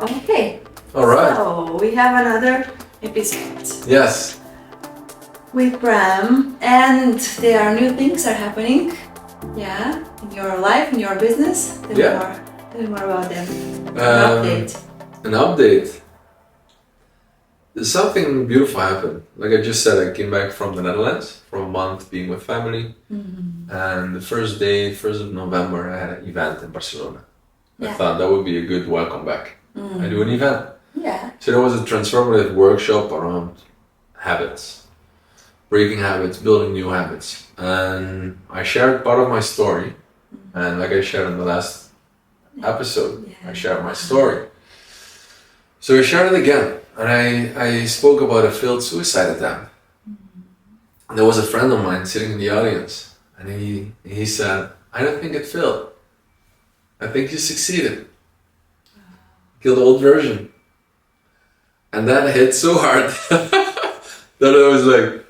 Okay. All right. So we have another episode Yes. with Bram, and there are new things are happening. Yeah, in your life, in your business. Tell me more about them. An update. An update. Something beautiful happened. Like I just said, I came back from the Netherlands for a month being with family. Mm-hmm. And the first day, 1st of November, I had an event in Barcelona. Yeah. I thought that would be a good welcome back. I do an event. Yeah. So there was a transformative workshop around habits, breaking habits, building new habits. And I shared part of my story. And like I shared in the last episode, I shared my story. So I shared it again. And I spoke about a failed suicide attempt. And there was a friend of mine sitting in the audience. And he said, I don't think it failed. I think you succeeded. Kill the old version. And that hit so hard that I was like,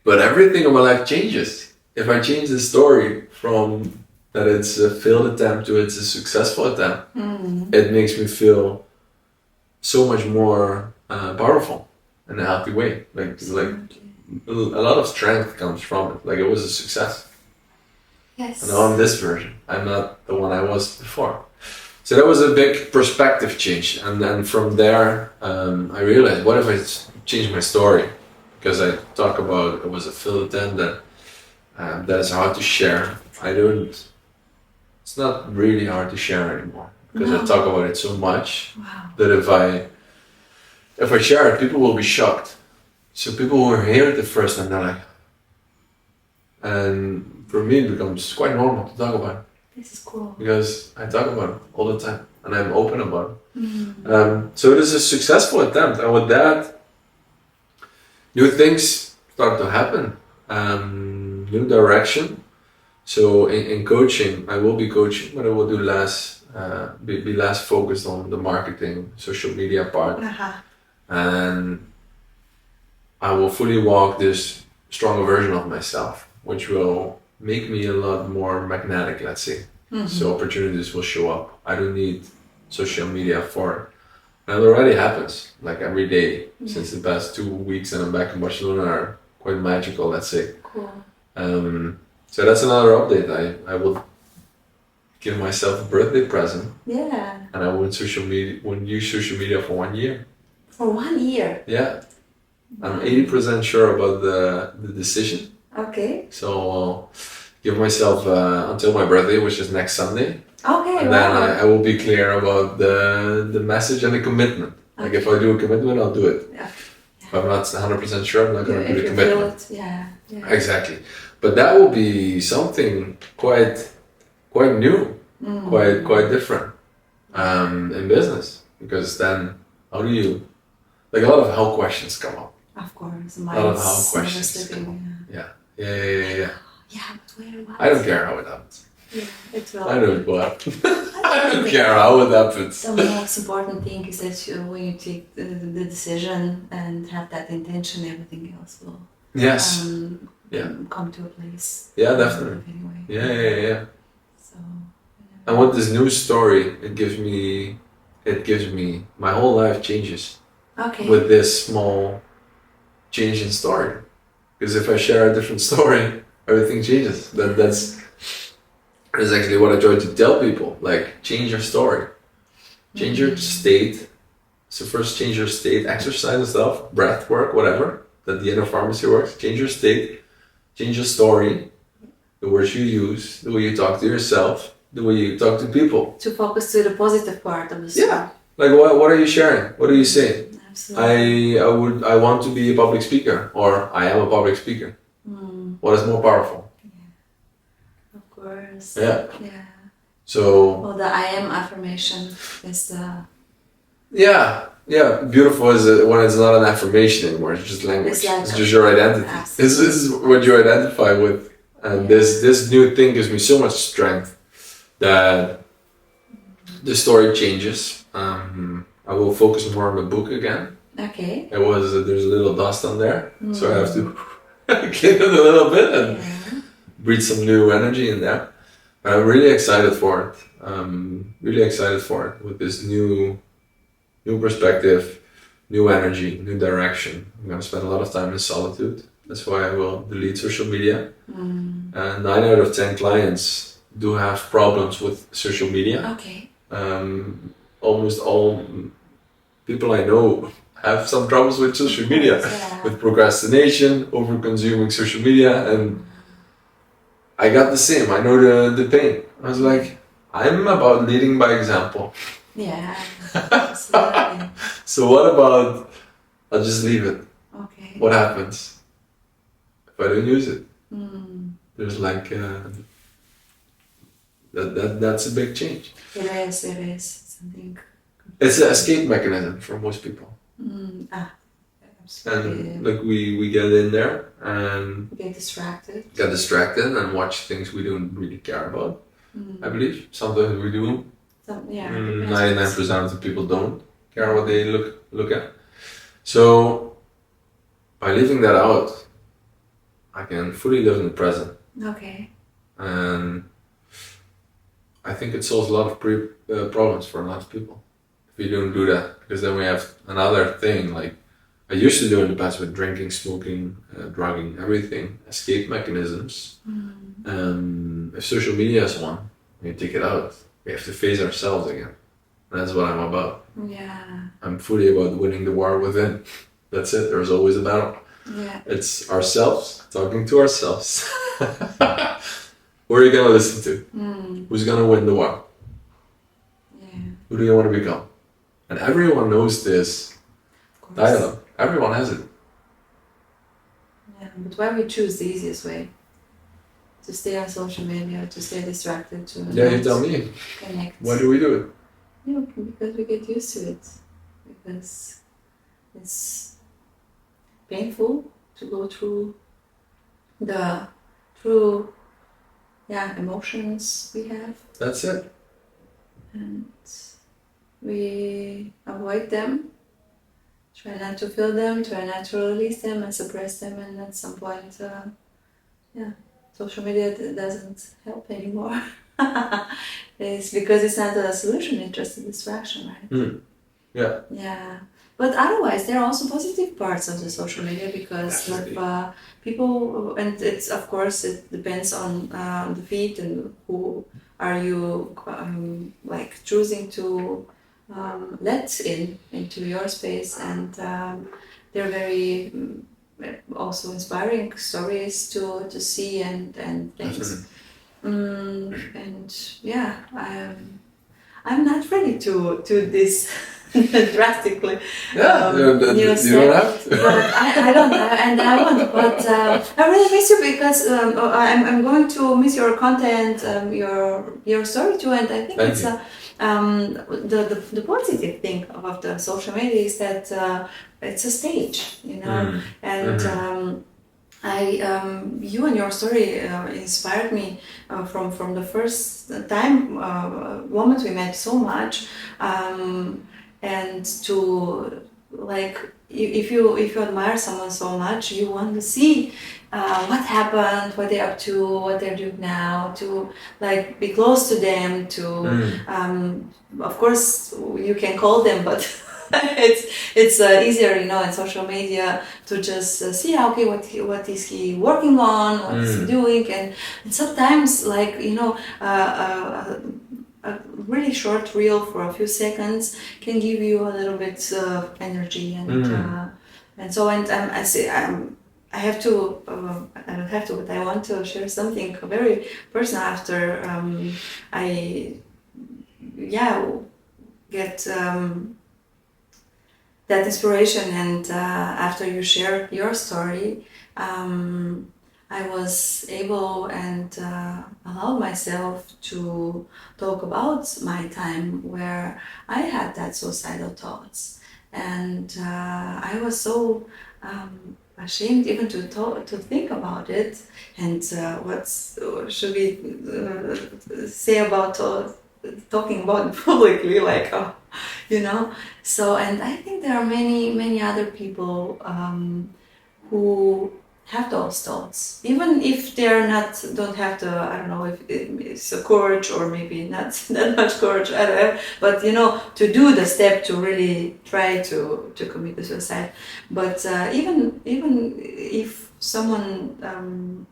but everything in my life changes. If I change the story from that it's a failed attempt to it's a successful attempt, it makes me feel so much more powerful in a healthy way. Like a lot of strength comes from it. Like it was a success. Yes. And now I'm this version. I'm not the one I was before. So that was a big perspective change. And then from there, I realized, what if I change my story? Because I talk about it was a failed attempt that's hard to share. It's not really hard to share anymore. Because I talk about it so much that if I share it, people will be shocked. So people will hear it at first and they're like, and for me it becomes quite normal to talk about it. This is cool. Because I talk about it all the time and I'm open about it. So it is a successful attempt, and with that, new things start to happen, new direction. So in coaching, I will be coaching, but I will do less, be less focused on the marketing, social media part, and I will fully walk this stronger version of myself, which will make me a lot more magnetic, let's say. So opportunities will show up. I don't need social media for it. And it already happens, like every day since the past 2 weeks, and I'm back in Barcelona are quite magical, let's say. Cool. So that's another update. I will give myself a birthday present. Yeah. And I won't use social media for 1 year. For 1 year? Yeah. I'm 80% sure about the decision. Okay. So I'll give myself until my birthday, which is next Sunday. Okay, and then I will be clear about the message and the commitment. Like if I do a commitment, I'll do it. Yeah. If I'm not 100% sure, I'm not going to do the commitment. Yeah. Exactly. But that will be something quite new, quite different in business. Because then, how do you, like a lot of how questions come up. Of course, a lot of how questions come up. Yeah. Yeah, but where was I don't care how it happens. Yeah, it's well. I don't what. I don't care how it happens. The most important thing is that when you take the decision and have that intention, everything else will come to a place. Yeah, definitely. Anyway. Yeah. So. And with this new story, it gives me my whole life changes. Okay. With this small change in story, because if I share a different story, everything changes. That's actually what I try to tell people. Like, change your story, change your state. So first, change your state, exercise and stuff, breath work, whatever. That the inner pharmacy works. Change your state, change your story, the words you use, the way you talk to yourself, the way you talk to people. To focus to the positive part of the story. Yeah. Like what are you sharing? What are you saying? Absolutely. I want to be a public speaker, or I am a public speaker. What is more powerful? Yeah. Of course. Yeah. Yeah. So. Well, the I am affirmation is the. Yeah. Beautiful is when it's not an affirmation anymore. It's just language. It's just your identity. This is what you identify with, and this new thing gives me so much strength that the story changes. I will focus more on the book again. Okay. There's a little dust on there, so I have to clean it a little bit and breathe some new energy in there. But I'm really excited for it. With this new new perspective, new energy, new direction. I'm going to spend a lot of time in solitude. That's why I will delete social media. And 9 out of 10 clients do have problems with social media. Okay. Almost all people I know have some troubles with social media, with procrastination, over consuming social media, and I got the same. I know the pain. I was like, I'm about leading by example. Yeah, absolutely. So what about I'll just leave it? Okay. What happens if I don't use it? There's like that's a big change. It is something. It's an escape mechanism for most people. Absolutely. And like we get in there and get distracted and watch things we don't really care about. I believe sometimes we do. 99% of the people don't care what they look at. So by leaving that out, I can fully live in the present. Okay. And I think it solves a lot of problems for a lot of people if we don't do that, because then we have another thing like I used to do in the past with drinking, smoking, drugging, everything, escape mechanisms. If social media is one, we take it out. We have to face ourselves again. That's what I'm about. Yeah. I'm fully about winning the war within. That's it. There's always a battle. Yeah. It's ourselves talking to ourselves. Who are you gonna listen to? Who's gonna win the war? Yeah. Who do you want to become? And everyone knows this dialogue. Everyone has it. Yeah, but why we choose the easiest way? To stay on social media, to stay distracted, to you tell me. Connect. Why do we do it? Yeah, because we get used to it. Because it's painful to go through the emotions we have. That's it. And we avoid them, try not to feel them, try not to release them and suppress them, and at some point, social media doesn't help anymore. It's because it's not a solution, it's just a distraction, right? Yeah. Yeah. But otherwise, there are also positive parts of the social media because of people, and it's of course it depends on the feed and who are you choosing to let into your space, and they're very also inspiring stories to see and things. And yeah, I'm not ready to this drastically. You don't have to. But I don't, and I want. But I really miss you because I'm going to miss your content, your story too, and I think it's the positive thing of the social media is that it's a sage, and. You and your story inspired me from the first time moment we met so much, and to if you admire someone so much, you want to see what happened, what they're up to, what they're doing now, to be close to them. Of course, you can call them, but. it's easier, in social media to just see what is he working on, what is he doing, and sometimes a really short reel for a few seconds can give you a little bit of energy and so I have to I don't have to, but I want to share something very personal after I get that inspiration, and after you shared your story, I was able and allowed myself to talk about my time where I had that suicidal thoughts, and I was so ashamed even to think about it, and what should we say about talking about it publicly, so, and I think there are many other people who have those thoughts, even if they're not, don't have the, I don't know if it's a courage or maybe not that much courage, I don't know, but to do the step to really try to commit the suicide. But even if someone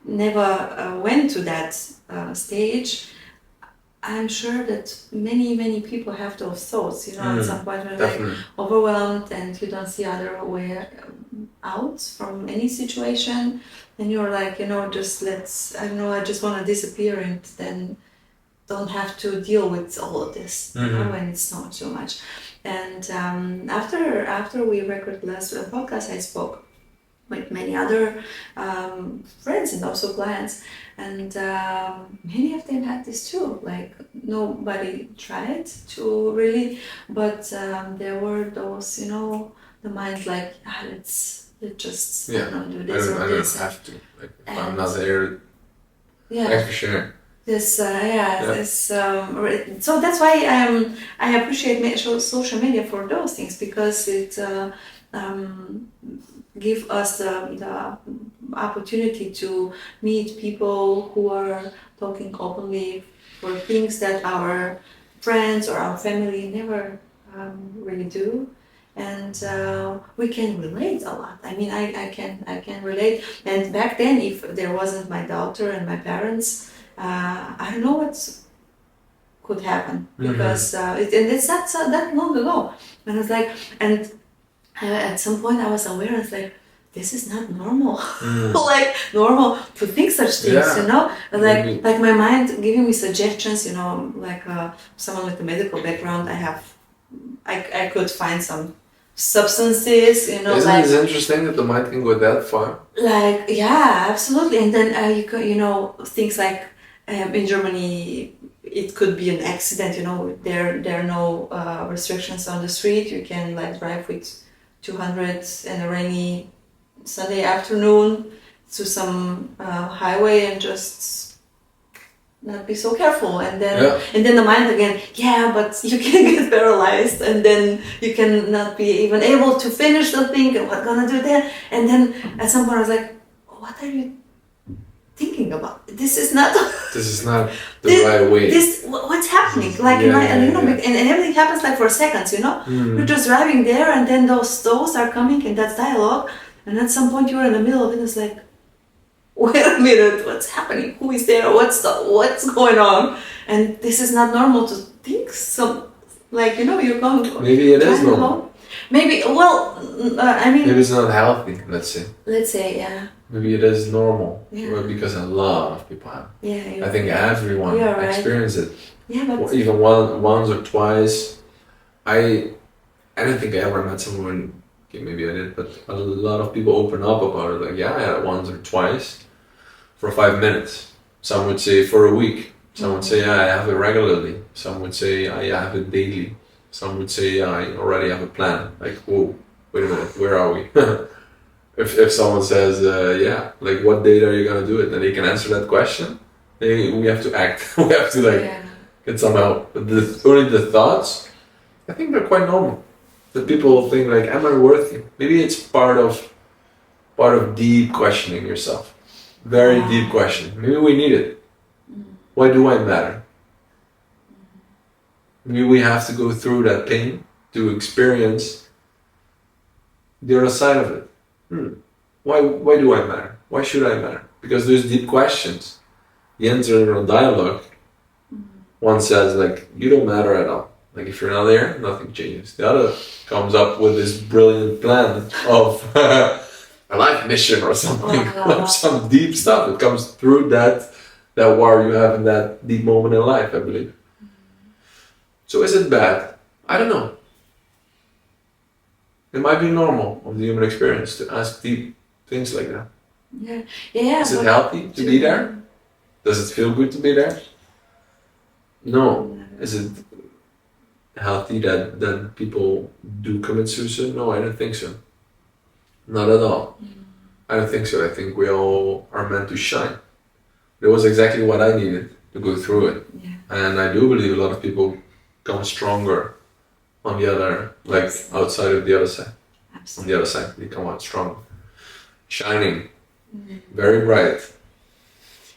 never went to that stage, I'm sure that many people have those thoughts, at some point when they're like overwhelmed and you don't see other way out from any situation, and you're like, just I just want to disappear and then don't have to deal with all of this, when it's not too much. And after we recorded last podcast, I spoke with many other friends and also clients, and many of them had this too. Like nobody tried to really, but there were those, the mind like, let's just do this or this. I don't have to. Like if I'm not there. Yeah. Thanks for sharing. This, so that's why I appreciate social media for those things, because it give us the opportunity to meet people who are talking openly for things that our friends or our family never really do, and we can relate a lot. I mean, I can relate. And back then, if there wasn't my daughter and my parents, I don't know what could happen, because and it's not that long ago. And it's like, and at some point I was aware, it's like, this is not normal. Like normal to think such things, like my mind giving me suggestions, like someone with a medical background, I could find some substances, Isn't it interesting that the mind can go that far? Like, yeah, absolutely. And then things like in Germany, it could be an accident, there are no restrictions on the street. You can like drive with 200 in a rainy Sunday afternoon to some highway and just not be so careful, and then the mind again, but you can get paralyzed, and then you can not be even able to finish the thing, and what gonna do there. And then at some point I was like, what are you thinking about? This is not the right way. What's happening? Like and everything happens like for seconds, You're just driving there, and then those thoughts are coming, and that's dialogue, and at some point you're in the middle of it. It's like, wait a minute, what's happening? Who is there? What's going on? And this is not normal to think. So, like, you're going. Maybe it is normal. Maybe, maybe it's not healthy. Let's say, yeah. Maybe it is normal, because a lot of people have. Yeah, I think everyone experiences it. Yeah, but even once or twice. I don't think I ever met someone. Okay, maybe I did, but a lot of people open up about it. Like, I had it once or twice for 5 minutes. Some would say for a week. Some would say I have it regularly. Some would say I have it daily. Some would say I already have a plan. Like, whoa, wait a minute, where are we? If someone says, like, what date are you gonna do it? And they can answer that question. We have to act. We have to get some help. But only the thoughts, I think they're quite normal. That people think like, am I worthy? Maybe it's part of deep questioning yourself. Very deep question. Maybe we need it. Why do I matter? Maybe we have to go through that pain to experience the other side of it. Why do I matter? Why should I matter? Because those deep questions, the internal dialogue, one says like, you don't matter at all. Like, if you're not there, nothing changes. The other comes up with this brilliant plan of a life mission or something, some deep stuff. It comes through that war you have in that deep moment in life, I believe. So is it bad? I don't know. It might be normal of the human experience to ask deep things like that. Yeah. Is it healthy to be there? Does it feel good to be there? No. Is it healthy that people do commit suicide? No, I don't think so. Not at all. I don't think so. I think we all are meant to shine. It was exactly what I needed to go through it. And I do believe a lot of people come stronger on the other, like outside of the other side. Absolutely. On the other side, they come out stronger. shining, very bright,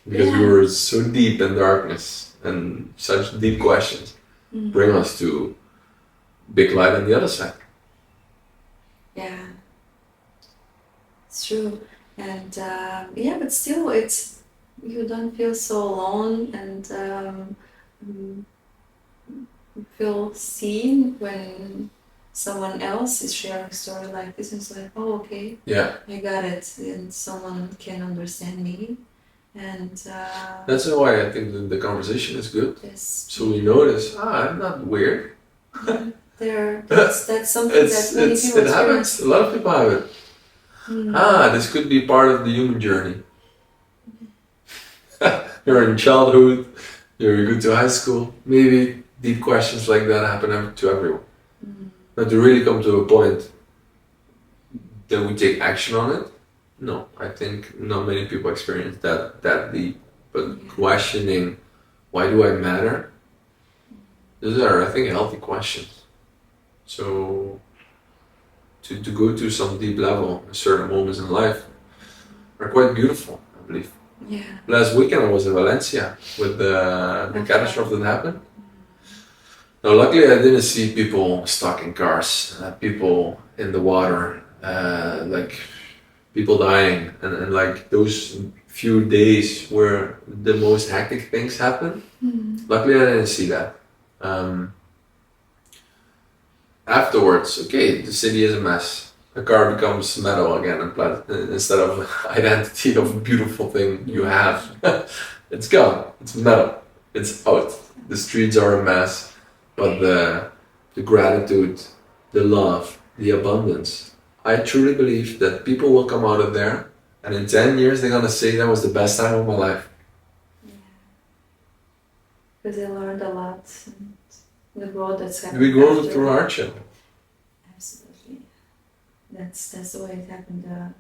because we were so deep in darkness and such deep questions bring us to big light on the other side. Yeah, it's true. And but still, you don't feel so alone and feel seen when someone else is sharing a story like this. It's like, oh, okay, I got it, and someone can understand me. And that's why I think the conversation is good. Yes. So we notice, I'm not weird. That's something that many people it happens. A lot of people have it. This could be part of the human journey. You're in childhood, you go to high school, maybe deep questions like that happen to everyone. But to really come to a point that we take action on it, no, I think not many people experience that deep. But questioning, why do I matter? Those are, I think, healthy questions. So to go to some deep level at certain moments in life are quite beautiful, I believe. Yeah. Last weekend I was in Valencia with the catastrophe that happened. Now, luckily I didn't see people stuck in cars, people in the water, like people dying, and like those few days where the most hectic things happen. Luckily I didn't see that. Afterwards, okay, the city is a mess. The car becomes metal again and instead of identity of a beautiful thing you have. It's gone. It's metal. It's out. The streets are a mess, but the gratitude, the love, the abundance. I truly believe that people will come out of there and in 10 years they're gonna say that was the best time of my life. Yeah. Because they learned a lot. And the growth that's happened. We grow through hardship. Absolutely. That's the way it happened. The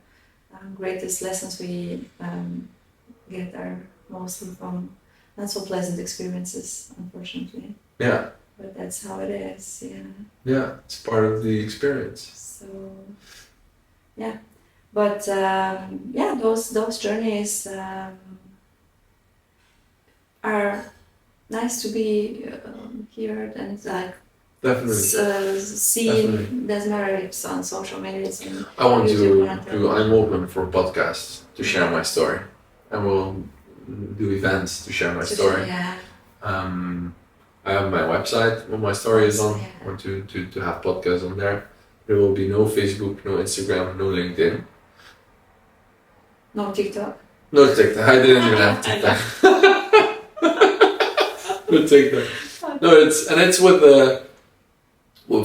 greatest lessons we get are mostly from not so pleasant experiences, unfortunately. Yeah. But that's how it is. Yeah. Yeah, it's part of the experience. So, yeah. But those journeys are nice to be heard and like definitely seen. Doesn't matter if it's on social media. I want to I'm open for podcasts to share my story. I will do events to share my story. Yeah. I have my website where my story is on. I want to have podcasts on there. There will be no Facebook, no Instagram, no LinkedIn. No TikTok. No TikTok. I didn't even have TikTok. No TikTok. No, it's with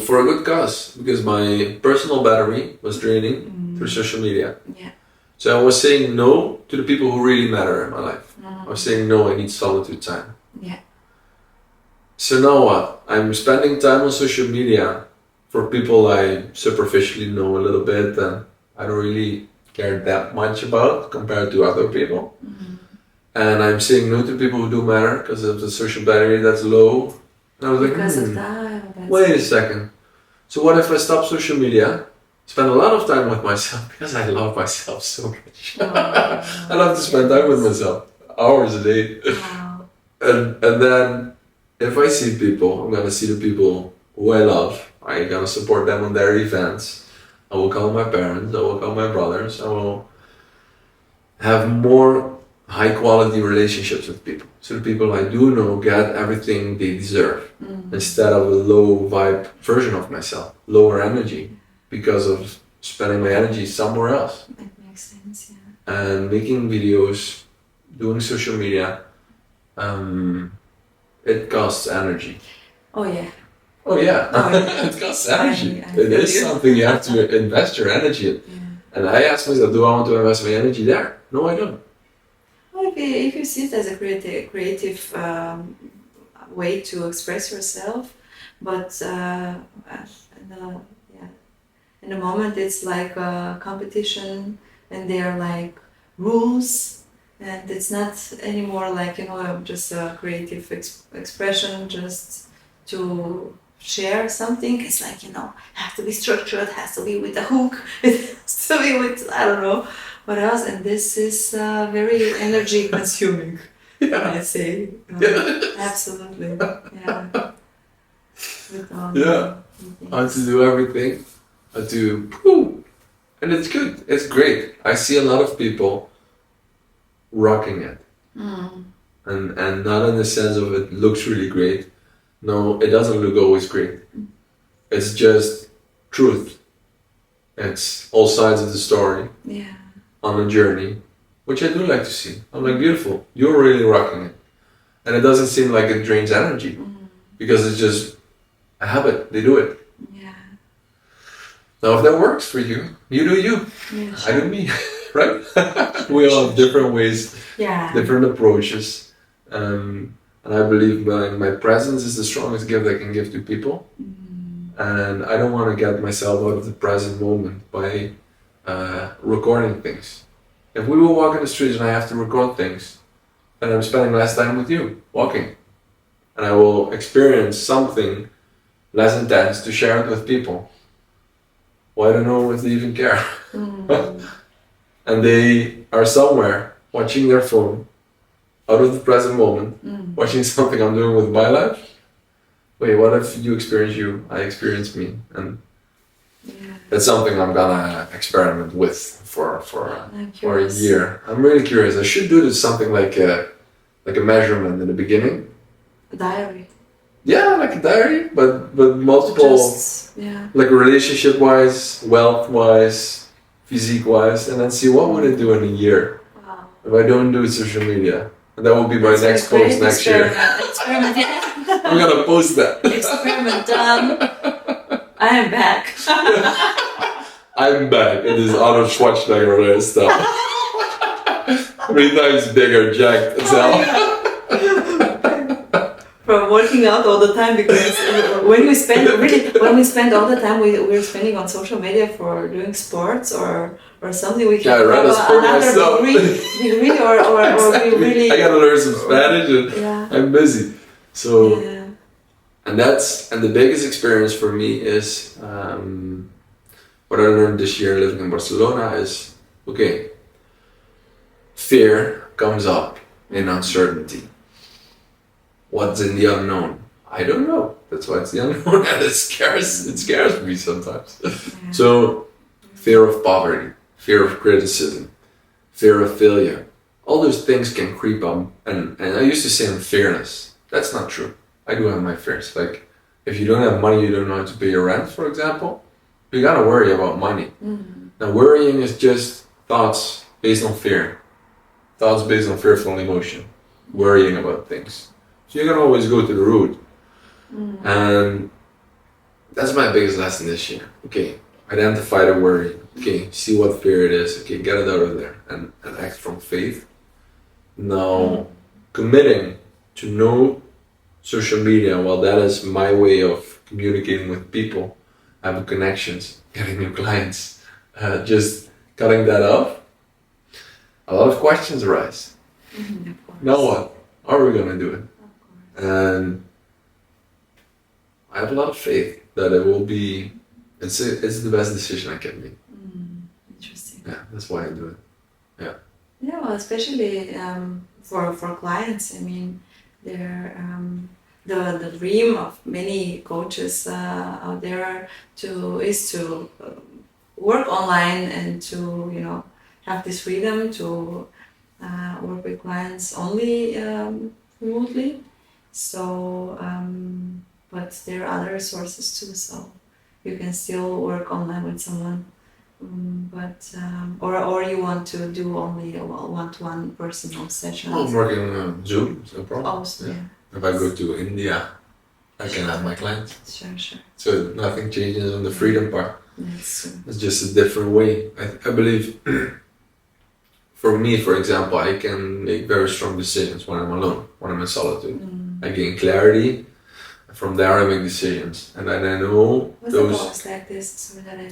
for a good cause, because my personal battery was draining through social media. Yeah. So I was saying no to the people who really matter in my life. I was saying no, I need solitude time. Yeah. So now what? I'm spending time on social media for people I superficially know a little bit and I don't really care that much about compared to other people. And I'm saying no to people who do matter because of the social battery that's low. And I was because like, of that. Wait a second. So what if I stop social media, spend a lot of time with myself, because I love myself so much. I love to spend time with myself, hours a day. Wow. And then if I see people, I'm gonna see the people who I love. I'm gonna support them on their events. I will call my parents, I will call my brothers, I will have more high quality relationships with people. So the people I do know get everything they deserve instead of a low vibe version of myself, lower energy because of spending my energy somewhere else. That makes sense, yeah. And making videos, doing social media, it costs energy. Oh yeah. Oh yeah, Oh, yeah. it costs energy. I It is something you have to invest your energy in. Yeah. And I ask myself, do I want to invest my energy there? No, I don't. Well, if you see it as a creative way to express yourself, but in the moment it's like a competition, and there are like rules, and it's not anymore like just a creative expression just to share something. It's like have to be structured, has to be with a hook, it has to be with I don't know what else? And this is very energy consuming. Yeah. I say, Yeah. absolutely, yeah. With all Yeah. the I had things. to do everything. I had to, whew, and it's good. It's great. I see a lot of people rocking it, Mm. and not in the sense of it looks really great. No, it doesn't look always great. It's just truth. It's all sides of the story Yeah. on a journey, which I do like to see. I'm like, beautiful. You're really rocking it, and it doesn't seem like it drains energy because it's just a habit. They do it. Yeah. Now, if that works for you, you do you. Yeah, I do me, right? We all have different ways, yeah. different approaches, and I believe my presence is the strongest gift I can give to people. And I don't want to get myself out of the present moment by recording things. If we will walk in the streets and I have to record things, then I'm spending less time with you walking, and I will experience something less intense to share it with people. Well, I don't know if they even care. And they are somewhere watching their phone, out of the present moment, watching something I'm doing with my life. Wait, what if you experience you, I experience me? And that's something I'm gonna experiment with for a year. I'm really curious. I should do this something like a measurement in the beginning. A diary. Yeah, like a diary, but multiple, like relationship wise, wealth wise, physique wise, and then see what would I do in a year if I don't do social media. And that will be my next post next year. Experiment, yeah. I'm gonna post that. Experiment done. I am back. I'm back. It is Arnold Schwarzenegger stuff. 3 times bigger, jacked as hell. From working out all the time, because when we spend all the time we're spending on social media for doing sports or something, we can I'd rather sport myself. degree or we really. I gotta learn some Spanish and I'm busy. So, and the biggest experience for me is what I learned this year living in Barcelona is, okay, fear comes up in uncertainty. What's in the unknown? I don't know. That's why it's the unknown, and it scares me sometimes. So, fear of poverty, fear of criticism, fear of failure. All those things can creep up, and I used to say I'm fearless. That's not true. I do have my fears. Like, if you don't have money, you don't know how to pay your rent, for example, you gotta worry about money. Now, worrying is just thoughts based on fear. Thoughts based on fearful emotion. Worrying about things. So you can always go to the root. And that's my biggest lesson this year. Okay, identify the worry. Okay, see what fear it is. Okay, get it out of there and act from faith. Now, committing to no social media, well, that is my way of communicating with people, having connections, getting new clients, just cutting that off. A lot of questions arise. Now what? How are we going to do it? And I have a lot of faith that it will be, it's the best decision I can make. Interesting. Yeah, that's why I do it. Yeah. Yeah, well, especially for clients. I mean, they're the dream of many coaches out there is to work online and to have this freedom to work with clients only remotely. So, but there are other sources too. So you can still work online with someone, but or you want to do only a one-to-one personal sessions. I'm working on Zoom, no problem. Also, yeah. If I go to India, I can have my clients. Sure. So nothing changes on the freedom part. That's true. It's just a different way. I believe, for me, for example, I can make very strong decisions when I'm alone, when I'm in solitude. I gain clarity. From there, I make decisions, and then I know Was those. that always like this?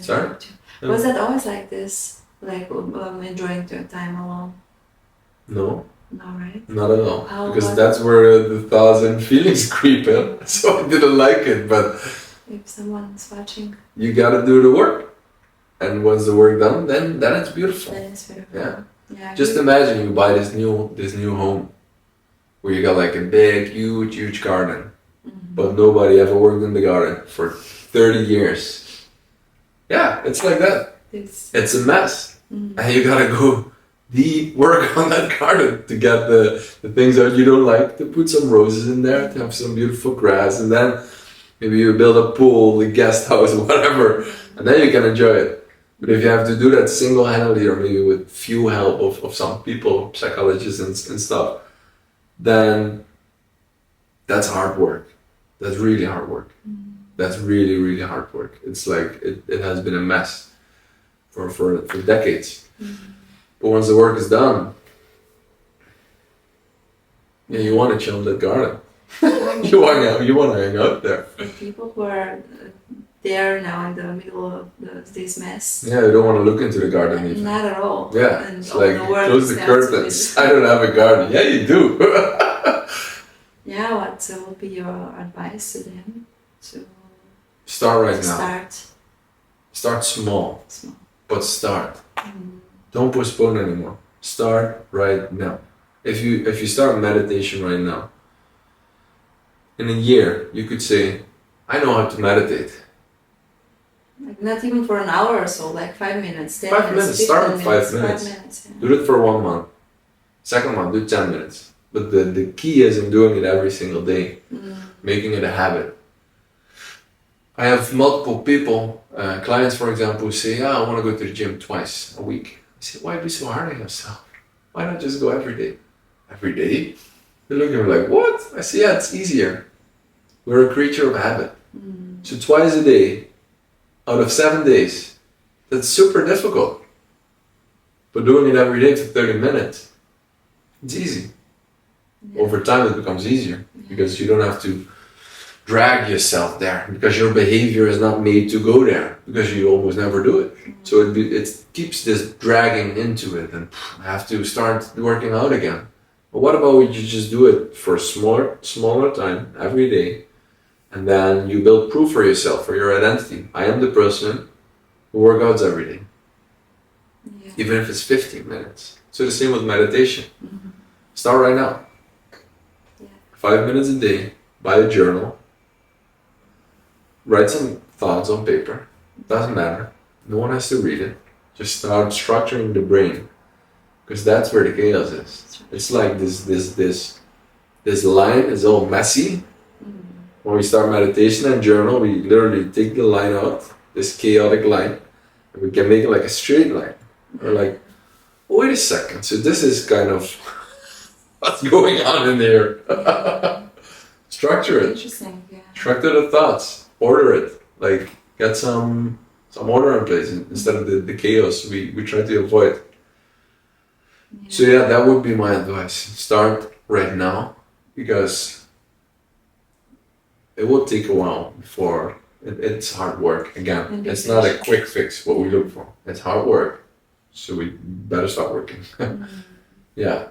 Sorry? No. Was that always like this? Like enjoying your time alone? No. No, right? Not at all. How because that's where the thoughts and feelings creep in. So I didn't like it, but if someone's watching, you gotta do the work. And once the work done, then it's beautiful. That is beautiful. Yeah. Yeah. Just imagine you buy this new home where you got like a big, huge garden, but nobody ever worked in the garden for 30 years. Yeah, it's like that. It's a mess. And you gotta go work on that garden to get the things that you don't like, to put some roses in there, to have some beautiful grass, and then maybe you build a pool, a guest house, whatever, and then you can enjoy it. But if you have to do that single-handedly, or maybe with few help of some people, psychologists and stuff, then that's hard work. That's really hard work. That's really, really hard work. It's like, it has been a mess for decades. But once the work is done, yeah, you want to chill in that garden. you want to hang out there. For people who are there now in the middle of this mess. Yeah, you don't want to look into the garden even. Not at all. Yeah, and it's like, close the curtains. I don't have a garden. Yeah, you do. Yeah, what would be your advice to them? Start right now. Start small. But start. Don't postpone anymore. Start right now. If you start meditation right now, in a year you could say, I know how to meditate. Like not even for an hour or so, like 5 minutes, 10 5 minutes. Start with 5 minutes. 5 minutes, yeah. Do it for 1 month. Second month, do 10 minutes. But the key is in doing it every single day, making it a habit. I have multiple people, clients for example, who say, I want to go to the gym twice a week. I say, why be so hard on yourself? Why not just go every day? Every day? They look at me like, what? I say, yeah, it's easier. We're a creature of habit. So twice a day, out of 7 days, that's super difficult. But doing it every day for 30 minutes, it's easy. Yeah. Over time it becomes easier because you don't have to drag yourself there, because your behavior is not made to go there, because you almost never do it. So it keeps this dragging into it, and I have to start working out again. But what about you just do it for smaller time every day, and then you build proof for yourself, for your identity. I am the person who works out every day, even if it's 15 minutes. So the same with meditation. Start right now. 5 minutes a day, buy a journal, write some thoughts on paper. Doesn't matter. No one has to read it. Just start structuring the brain, because that's where the chaos is. It's like this line is all messy. When we start meditation and journal, we literally take the line out, this chaotic line, and we can make it like a straight line. Or like, oh, wait a second. So this is kind of what's going on in there. Structure it. Interesting, yeah. Structure the thoughts. Order it. Like, get some order in place instead of the chaos we try to avoid. So yeah, that would be my advice. Start right now, because it will take a while before it's hard work. Again, it's not a quick fix what we look for. It's hard work. So we better start working. Yeah.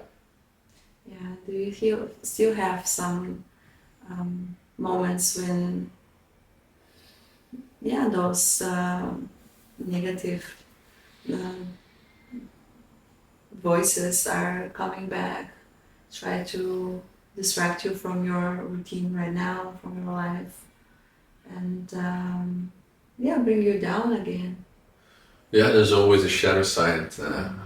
Yeah. Do you still have some moments when those negative voices are coming back, try to distract you from your routine right now, from your life, and bring you down again? Yeah, there's always a shadow side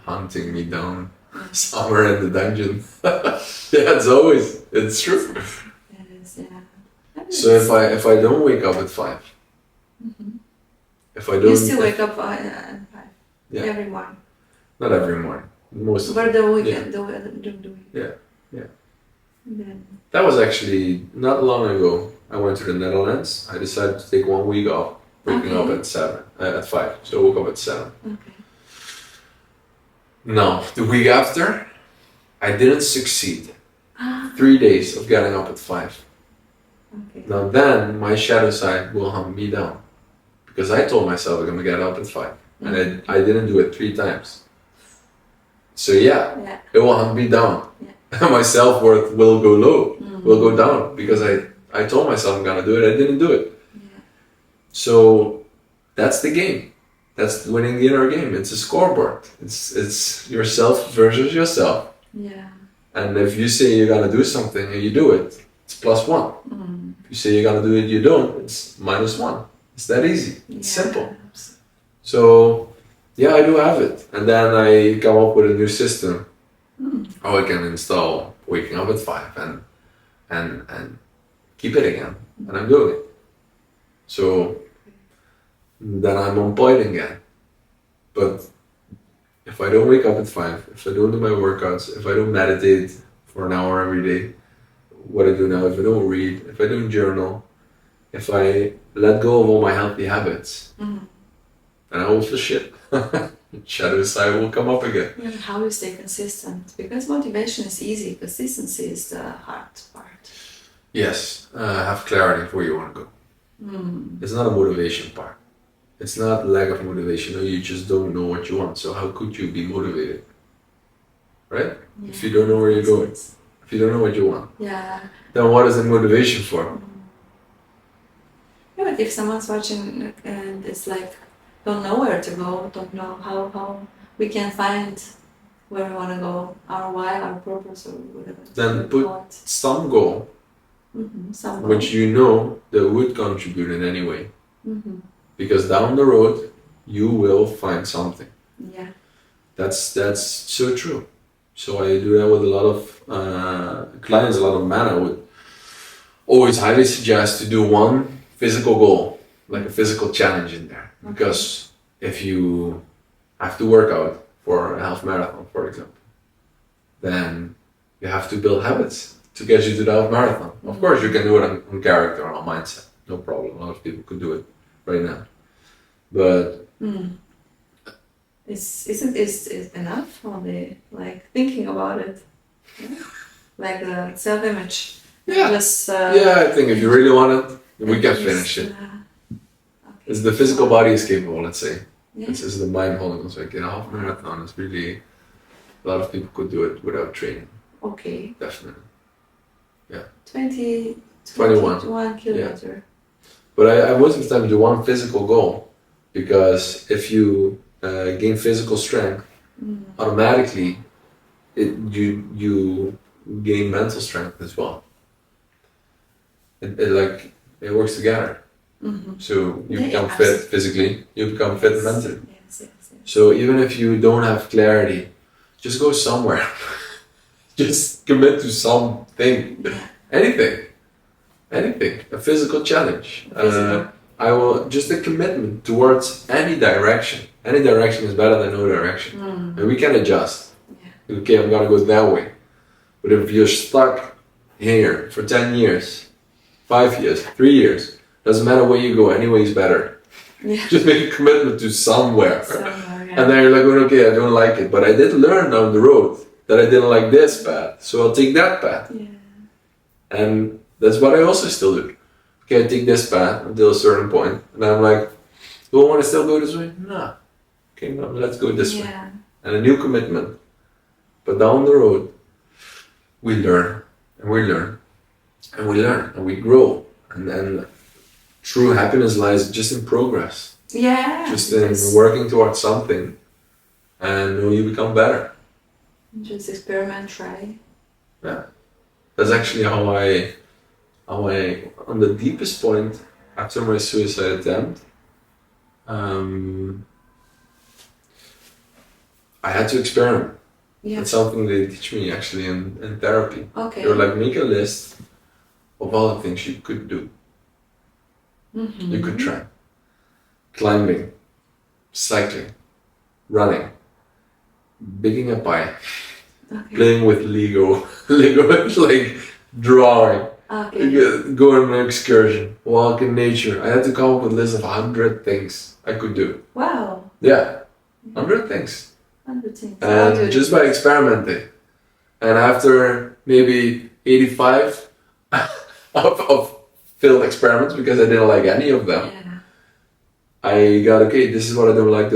hunting me down somewhere in the dungeon. Yeah, it's true. It is, yeah. So if I don't wake up at 5, if I don't, you still wake up at 5 every morning. Not every morning. Most of the weekend, Yeah. Then. That was actually not long ago. I went to the Netherlands. I decided to take 1 week off, waking up at 5. So I woke up at 7. Okay. No, the week after, I didn't succeed. 3 days of getting up at 5. Okay. Now then, my shadow side will hunt me down, because I told myself I'm gonna get up at 5, and I didn't do it 3 times. So yeah, it will hunt me down. Yeah. My self-worth will go low, will go down, because I told myself I'm gonna do it, I didn't do it. Yeah. So that's the game. That's winning the inner game. It's a scoreboard. It's yourself versus yourself. Yeah. And if you say you're gonna do something and you do it, it's +1. If you say you're gonna do it, you don't, it's -1. It's that easy. It's simple. So yeah, I do have it. And then I come up with a new system. How I can install waking up at 5 and keep it again. And I'm doing it. So then I'm on point again. But if I don't wake up at 5, if I don't do my workouts, if I don't meditate for an hour every day, what I do now, if I don't read, if I don't journal, if I let go of all my healthy habits, then I will feel shit. Shadow side will come up again. Yeah, how you stay consistent? Because motivation is easy, consistency is the hard part. Yes, have clarity of where you want to go. It's not a motivation part. It's not lack of motivation, or you just don't know what you want. So how could you be motivated? Right? Yeah. If you don't know where you're going, if you don't know what you want, then what is the motivation for? Yeah, but if someone's watching and it's like, don't know where to go, don't know how we can find where we want to go, our why, our purpose, or whatever. Then put some goal, which you know that would contribute in any way. Because down the road, you will find something. Yeah. That's so true. So I do that with a lot of clients, a lot of men. I would always highly suggest to do one physical goal, like a physical challenge in there. Because if you have to work out for a half marathon, for example, then you have to build habits to get you to the half marathon. Of course, you can do it on character, on mindset, no problem. A lot of people could do it right now. But isn't it enough only like thinking about it? Yeah? Like the self-image. Yeah. Just, I think if you really want it, we can finish it. It's the physical body is capable, let's say. Yeah. It's the mind holding us. Like a half marathon is really, a lot of people could do it without training. Okay. Definitely. Yeah. 21 kilometer. Yeah. But I most of the time do one physical goal, because if you gain physical strength, automatically you gain mental strength as well. It works together. So you become fit physically, you become fit mentally. Yes. So even if you don't have clarity, just go somewhere. Just commit to something, anything, a physical challenge. I will just a commitment towards any direction. Any direction is better than no direction, and we can adjust. Yeah. Okay, I'm gonna go that way. But if you're stuck here for 10 years, 5 years, 3 years, doesn't matter where you go, anyway is better. Yeah. Just make a commitment to somewhere. Yeah. And then you're like, okay, I don't like it, but I did learn down the road that I didn't like this path, so I'll take that path. Yeah. And that's what I also still do. Okay, I take this path until a certain point, and I'm like, do I want to still go this way? No. Okay, no, let's go this way. And a new commitment. But down the road, we learn, and we learn, and we learn, and we grow. And then true happiness lies just in progress. Yeah. Just in working towards something, and you become better. Just experiment, try. Yeah. That's actually how I, on the deepest point after my suicide attempt, I had to experiment. Yeah. That's something they teach me actually in therapy. Okay. They were like, make a list of all the things you could do. You could try. Climbing, cycling, running, baking a pie, playing with Lego, like drawing, go on an excursion, walk in nature. I had to come up with a list of 100 things I could do. Wow. Yeah, 100 things. 100 things. And just by experimenting. And after maybe 85 of failed experiments, because I didn't like any of them, I got, okay, this is what I don't like.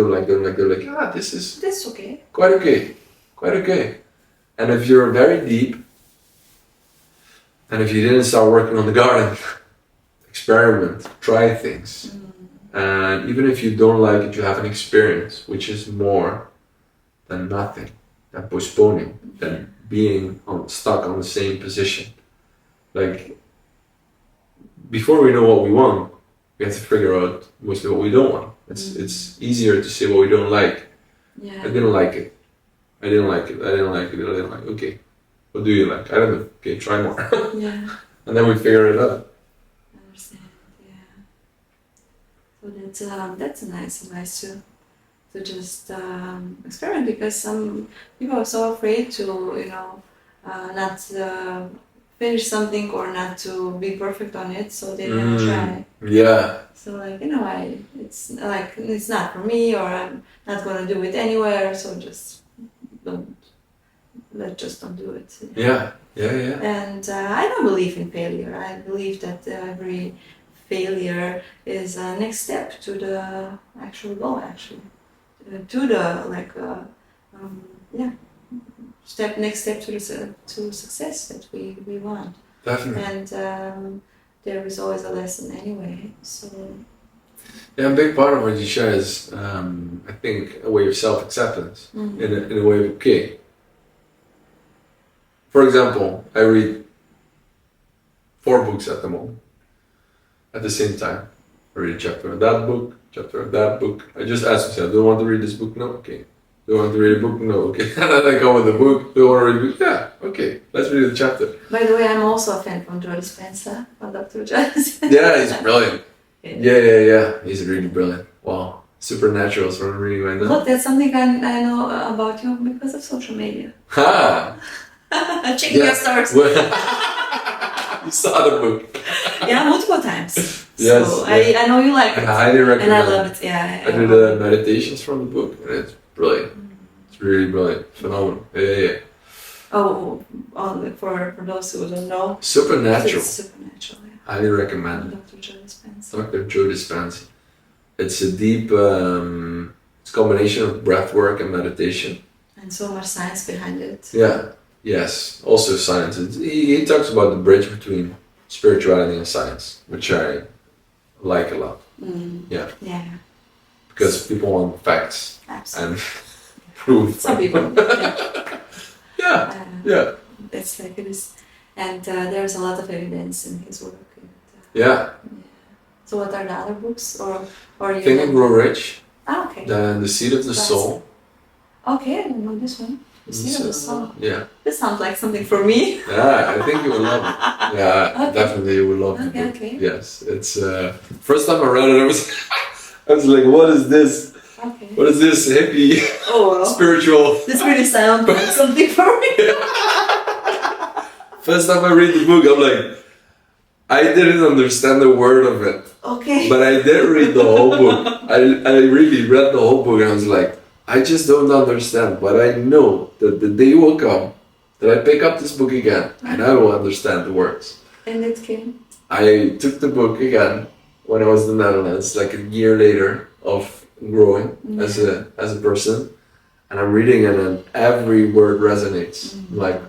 This is okay. Quite okay. And if you're very deep, and if you didn't start working on the garden, experiment, try things, And even if you don't like it, you have an experience, which is more than nothing, than postponing, than being stuck on the same position. Like, before we know what we want, we have to figure out mostly what we don't want. It's easier to say what we don't like. Yeah. I didn't like it. I didn't like it. I didn't like it. I didn't like it. Okay. What do you like? I don't know. Okay, try more. Yeah. And then we figure it out. I understand. Yeah. So that's a nice advice to just experiment, because some people are so afraid to not finish something or not to be perfect on it, so they never try. Yeah. So like it's not for me, or I'm not gonna do it anywhere. So just don't do it. Yeah. And I don't believe in failure. I believe that every failure is a next step to the actual goal. To the next step to success that we want. Definitely. And there is always a lesson anyway. So yeah, a big part of what you share is, I think, a way of self-acceptance. In a way of, okay. For example, I read 4 books at the moment. At the same time, I read a chapter of that book, chapter of that book. I just ask myself, do I want to read this book? No, okay. Do I want to read a book? No, okay. And then I go with the book. Do I want to read a book? Yeah, okay. Let's read the chapter. By the way, I'm also a fan from Joe Dispenza, from Dr. Joe Dispenza. Yeah, he's brilliant. Yeah. He's really brilliant. Wow. Supernatural is what I'm reading right now. Look, that's something I know about you because of social media. Ha! Checking your stars. You saw the book. Yeah, multiple times. Yes. So I know you like it. I highly recommend And I love it. Yeah. I do the meditations from the book, and it's brilliant. It's really brilliant. Phenomenal. Yeah. Oh, for those who don't know. Supernatural. It's Supernatural. Yeah. Highly recommend it. Dr. Joe Dispenza. Dr. Joe Dispenza. It's a deep, it's a combination of breath work and meditation. And so much science behind it. Yeah. Yes. Also science. He talks about the bridge between spirituality and science, which I like a lot. Yeah. Because people want facts. Absolutely. And proof. Some people. Yeah. It's like it is. And there's a lot of evidence in his work. And, Yeah. So what are the other books? Or you Think and Grow Rich. Okay. The Seed of the Soul. Okay, I don't know this one. The Seed of the Soul. Yeah. This sounds like something for me. Yeah, I think you will love it. Yeah, Okay. definitely you will love it. Okay. Yes, it's first time I read it, I was like, what is this? Okay. What is this hippie Oh well. spiritual? This really sounds like something for me. First time I read the book, I'm like, I didn't understand a word of it. Okay. But I did read the whole book. I really read the whole book and I was like, I just don't understand. But I know that the day will come that I pick up this book again and I will understand the words. And it came. I took the book again when I was in the Netherlands, like a year later of growing as a person. And I'm reading it and every word resonates. I'm like,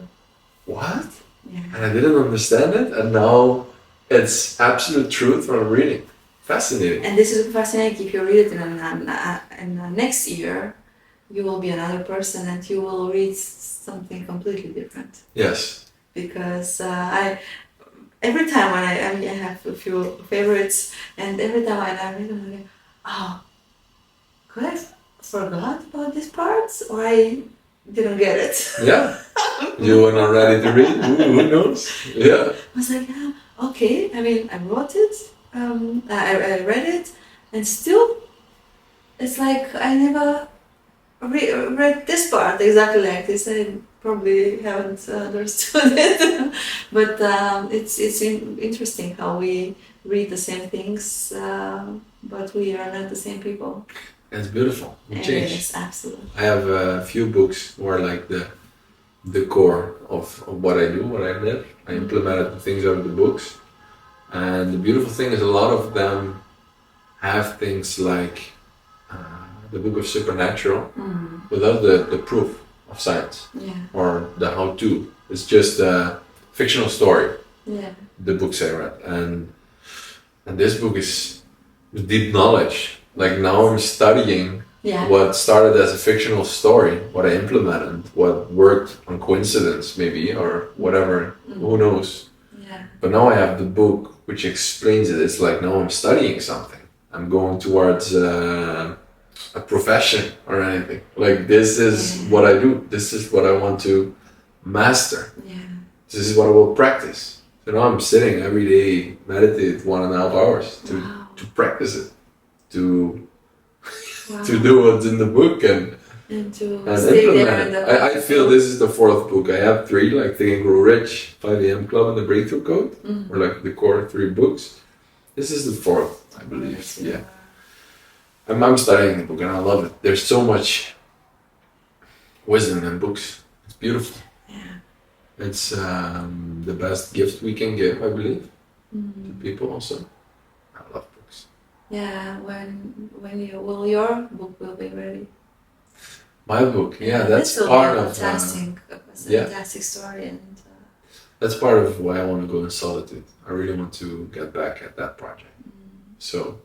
what? Yeah. And I didn't understand it, and now it's absolute truth when I'm reading. Fascinating. And this is fascinating. If you read it in next year, you will be another person and you will read something completely different. Yes. Because every time when I have a few favorites, and every time when I read them, I'm like, oh, could I forgot about these parts, or I didn't get it? Yeah. You were not ready to read? Who knows? Yeah. I was like, yeah, okay. I mean, I wrote it, I read it, and still, it's like I never read this part exactly like this. I probably haven't understood it, but it's interesting how we read the same things, but we are not the same people. It's beautiful. It changed. Yes, absolutely. I have a few books who are like the core of what I do, what I live. I implemented the things out of the books. And the beautiful thing is a lot of them have things like the book of Supernatural without the proof of science or the how-to. It's just a fictional story, the books I read. And this book is deep knowledge. Like now I'm studying what started as a fictional story, what I implemented, what worked on coincidence maybe, or whatever, who knows. Yeah. But now I have the book which explains it. It's like now I'm studying something. I'm going towards a profession or anything. Like this is what I do. This is what I want to master. Yeah. This is what I will practice. So now I'm sitting every day, meditate 1.5 hours to practice it, to do what's in the book and stay implement there. it. I feel this is the 4th book. I have 3, like Think and Grow Rich, 5 a.m. Club, and the Breakthrough Code, or like the core 3 books. This is the 4th, I believe. Yeah. I'm studying the book and I love it. There's so much wisdom in books. It's beautiful. Yeah. It's the best gift we can give, I believe, to people also. I love books. Yeah, your book will be ready? My book, that's part of fantastic story, and that's part of why I want to go in solitude. I really want to get back at that project. So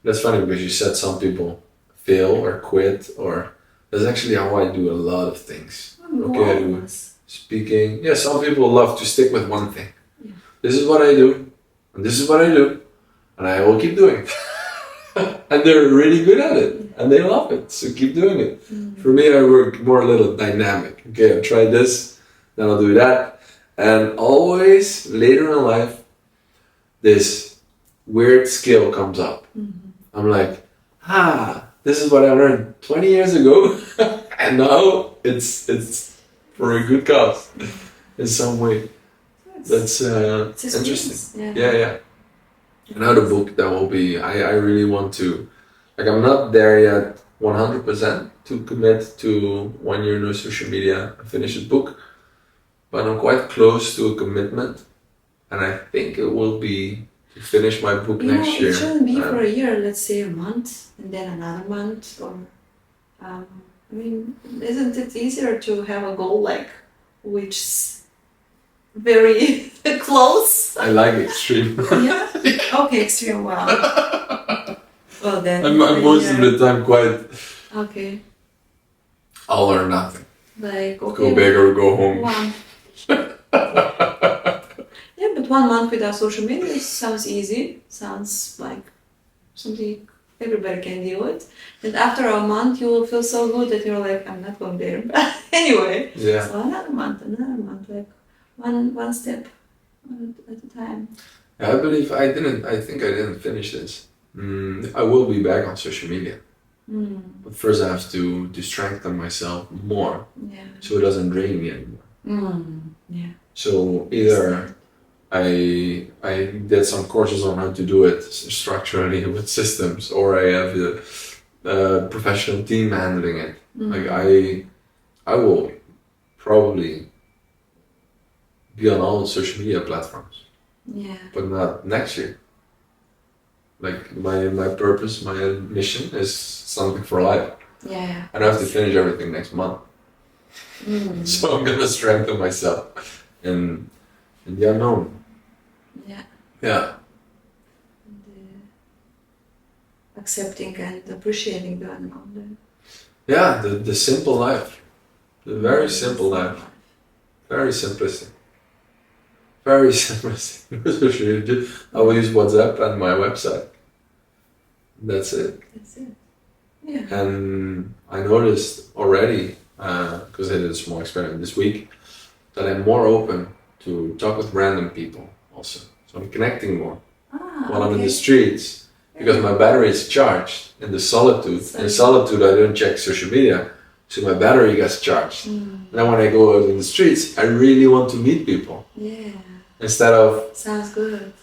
that's funny because you said some people fail or quit, or that's actually how I do a lot of things. Okay, I do speaking. Yeah, some people love to stick with one thing. Yeah. This is what I do, and this is what I do, and I will keep doing it. And they're really good at it, and they love it, so keep doing it. For me, I work more a little dynamic. Okay, I'll try this, then I'll do that, and always later in life, this weird skill comes up. I'm like, this is what I learned 20 years ago, and now it's for a good cause in some way. That's interesting. Yeah. Another book that will be, I really want to, like I'm not there yet 100% to commit to 1 year no social media and finish a book, but I'm quite close to a commitment, and I think it will be to finish my book next year. It shouldn't be for a year, let's say a month, and then another month, or isn't it easier to have a goal like which is very close? I like extreme. Yeah? Okay, extreme, wow. Well then. I'm most of the time quite. Okay. All or nothing. Like, okay. Go big or go home. Yeah, but 1 month without social media sounds easy. Sounds like something everybody can deal with. And after a month, you will feel so good that you're like, I'm not going there. Anyway. Yeah. So another month, like one step at a time. Yeah, I think I didn't finish this. I will be back on social media. But first I have to strengthen myself more. Yeah. So it doesn't drain me anymore. Yeah. So either I did some courses on how to do it structurally with systems, or I have a professional team handling it. Like I will probably be on all the social media platforms. Yeah. But not next year. Like my purpose, my mission is something for life. Yeah. I don't have to finish everything next month. So I'm gonna strengthen myself in the unknown. Yeah. Yeah. And, accepting and appreciating the unknown. Yeah, the simple life. The very simple life. Very simplistic. Very simplistic. I will use WhatsApp and my website. That's it. Yeah. And I noticed already, because I did a small experiment this week, that I'm more open to talk with random people also. So I'm connecting more while I'm in the streets, because my battery is charged in the solitude. In solitude, I don't check social media, so my battery gets charged. And then when I go out in the streets, I really want to meet people. Yeah. Instead of... Sounds good.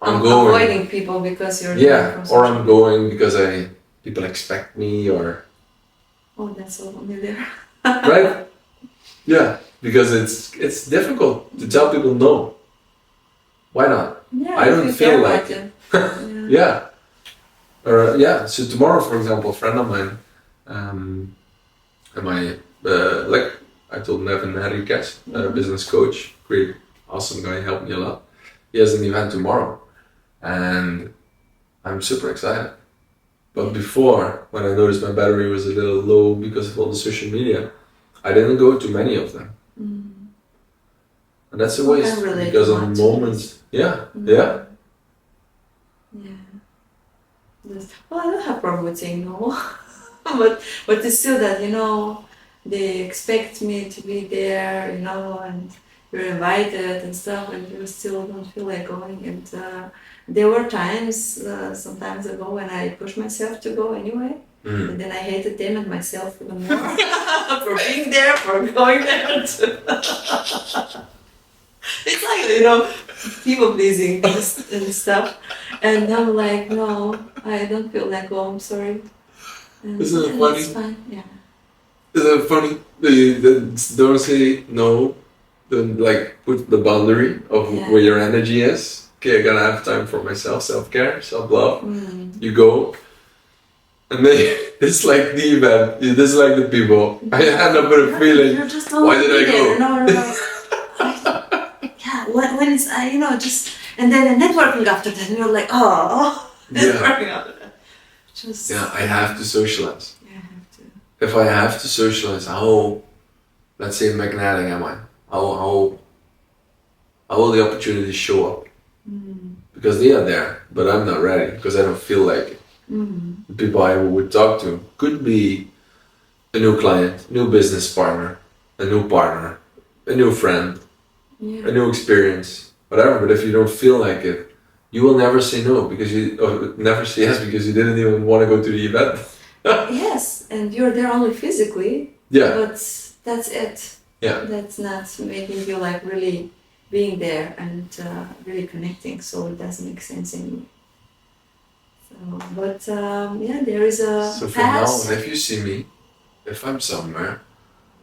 I'm going... avoiding people because you're... Yeah, or I'm going because people expect me, or... Oh, that's so familiar. Right? Yeah, because it's difficult to tell people no. Why not? Yeah, I don't feel like it. Yeah. Or so tomorrow, for example, a friend of mine, like I told Nevin Henriquez, business coach, great, awesome guy, helped me a lot. He has an event tomorrow, and I'm super excited. But before, when I noticed my battery was a little low because of all the social media, I didn't go to many of them. And that's a waste, because on moments, yeah. Yeah. Well, I don't have problem with saying no, but it's still that, they expect me to be there, and you're invited and stuff, and you still don't feel like going. And there were times, some times ago, when I pushed myself to go anyway, and then I hated them and myself even more for being there, for going there. It's like, people pleasing and stuff. And I'm like, no, I don't feel like go, I'm sorry. Isn't it funny? It's fine, yeah. Isn't it funny? Don't say no, then like put the boundary of where your energy is. Okay, I gotta have time for myself, self-care, self-love. You go. And then it's like the event, it's like the people. I end up with a feeling, why did I go? No. When it's, just, and then the networking after that, and you're like, networking after that. I have to socialize. Yeah, I have to. If I have to socialize, how, let's say, magnetic am I? How will the opportunities show up? Because they are there, but I'm not ready, because I don't feel like it. The people I would talk to could be a new client, new business partner, a new partner, a new friend, a new experience, whatever. But if you don't feel like it, you will never say no, because never say yes, because you didn't even want to go to the event. Yes, and you're there only physically. Yeah. But that's it. Yeah. That's not making you like really being there and really connecting. So it doesn't make sense anymore. So, but there is a. So from now on, if you see me, if I'm somewhere,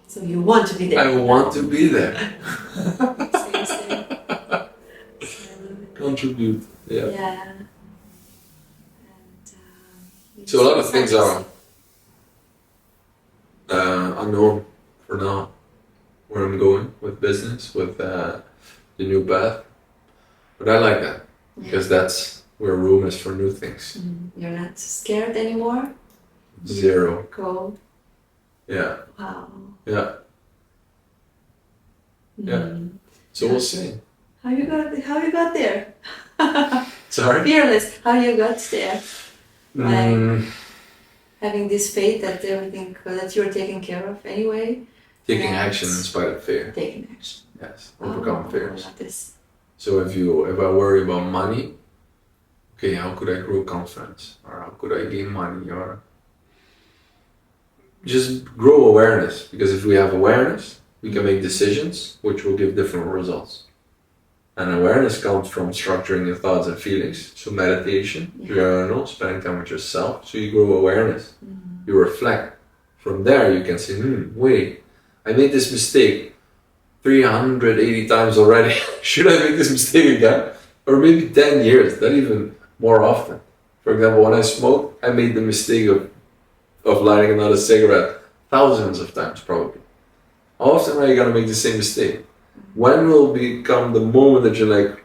so you want to be there. I want to be there. Contribute. Yeah. Yeah. And, so a lot of things are unknown for now. Where I'm going with business, with the new path. But I like that, because that's where room is for new things. You're not scared anymore? Zero. Go. Yeah. Wow. Yeah. Yeah. So we'll see. How you got there? Sorry? Fearless. How you got there? Like having this faith that everything that you're taken care of anyway. Taking action in spite of fear. Taking action. Yes. Overcome fears. I love this. So if I worry about money, okay, how could I grow confidence? Or how could I gain money? Or just grow awareness. Because if we have awareness, we can make decisions which will give different results. And awareness comes from structuring your thoughts and feelings. So meditation, journal, spending time with yourself. So you grow awareness. You reflect. From there you can say, wait, I made this mistake 380 times already. Should I make this mistake again? Or maybe 10 years, that even more often. For example, when I smoked, I made the mistake of lighting another cigarette thousands of times probably. How often are you going to make the same mistake? When will become the moment that you're like,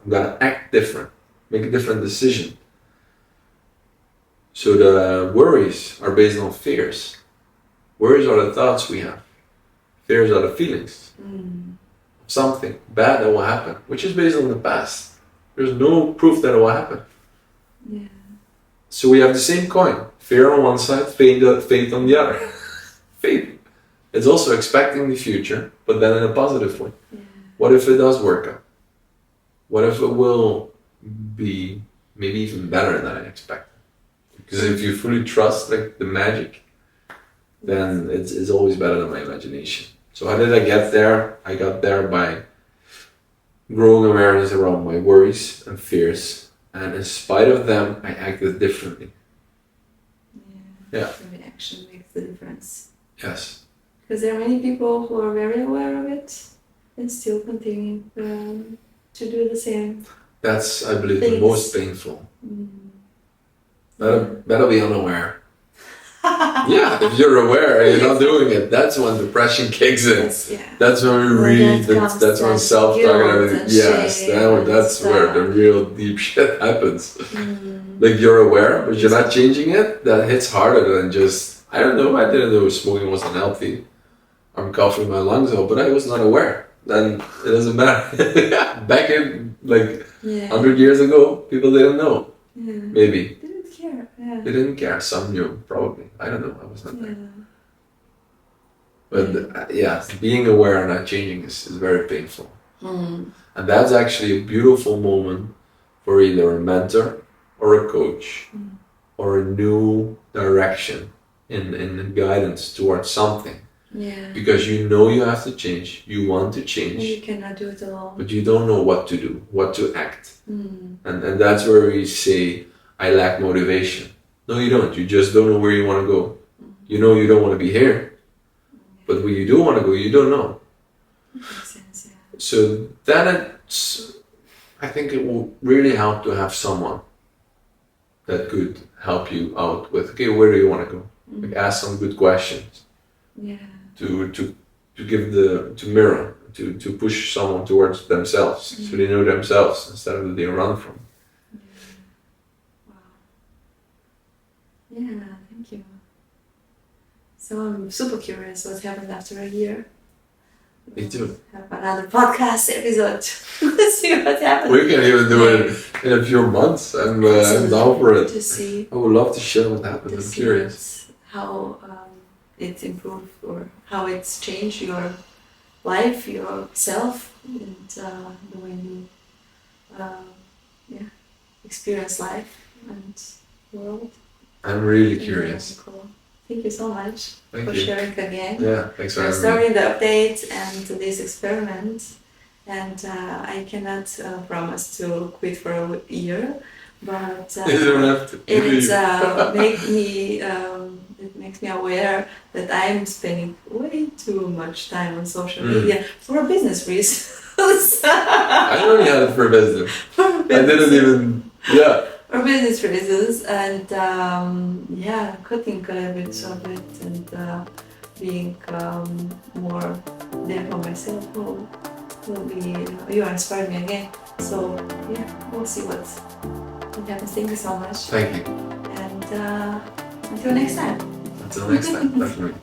I'm going to act different, make a different decision? So the worries are based on fears. Worries are the thoughts we have. Fears are the feelings. Something bad that will happen, which is based on the past. There's no proof that it will happen. Yeah. So we have the same coin. Fear on one side, faith on the other. Faith. It's also expecting the future, but then in a positive way. Yeah. What if it does work out? What if it will be maybe even better than I expected? Because if you fully trust like the magic, then it's always better than my imagination. So how did I get there? I got there by growing awareness around my worries and fears. And in spite of them, I acted differently. Yeah. Every action makes the difference. Yes. Because there are many people who are very aware of it and still continue to do the same. That's, I believe, the most painful. Better be unaware. Yeah, if you're aware and you're not doing it, that's when depression kicks in. That's when we read, that's when self-talk and everything. Yes, that's where the real deep shit happens. Like you're aware, but you're not changing it. That hits harder than just, I don't know, I didn't know smoking was unhealthy. I'm coughing my lungs out, but I was not aware. Then it doesn't matter. Back in like 100 years ago, people didn't know. Maybe. They didn't care. Yeah. They didn't care. Some knew, probably. I don't know. I was not there. But being aware and not changing is very painful. And that's actually a beautiful moment for either a mentor or a coach or a new direction in guidance towards something. Yeah. Because you know you have to change, you want to change. You cannot do it alone. But you don't know what to do, what to act. And that's where we say, I lack motivation. No, you don't. You just don't know where you want to go. You know you don't want to be here. But where you do want to go, you don't know. Makes sense, yeah. So then I think it will really help to have someone that could help you out with, okay, where do you want to go? Like ask some good questions. Yeah. To give to mirror, to push someone towards themselves, so they know themselves instead of they run from. Wow. Yeah, thank you. So I'm super curious what happened after a year. Me too. Have another podcast episode. See what happens. We can even do it in a few months. I'm down for it. To see. I would love to share what happened. I'm curious. How it's improved or how it's changed your life, yourself, and the way you experience life and the world. I'm really curious. Cool. Thank you so much Thank for you. sharing again. Yeah, thanks for The having story, me. the update, and this experiment. And I cannot promise to quit for a year, but You don't have to. it makes me aware that I'm spending way too much time on social media for business reasons. I only had it for business. I didn't even. Yeah. For business reasons, and cutting a little bit of it and being more there for myself will be. You inspired me again. So we'll see what happens. Thank you so much. Thank you. And until next time. Until next time, definitely.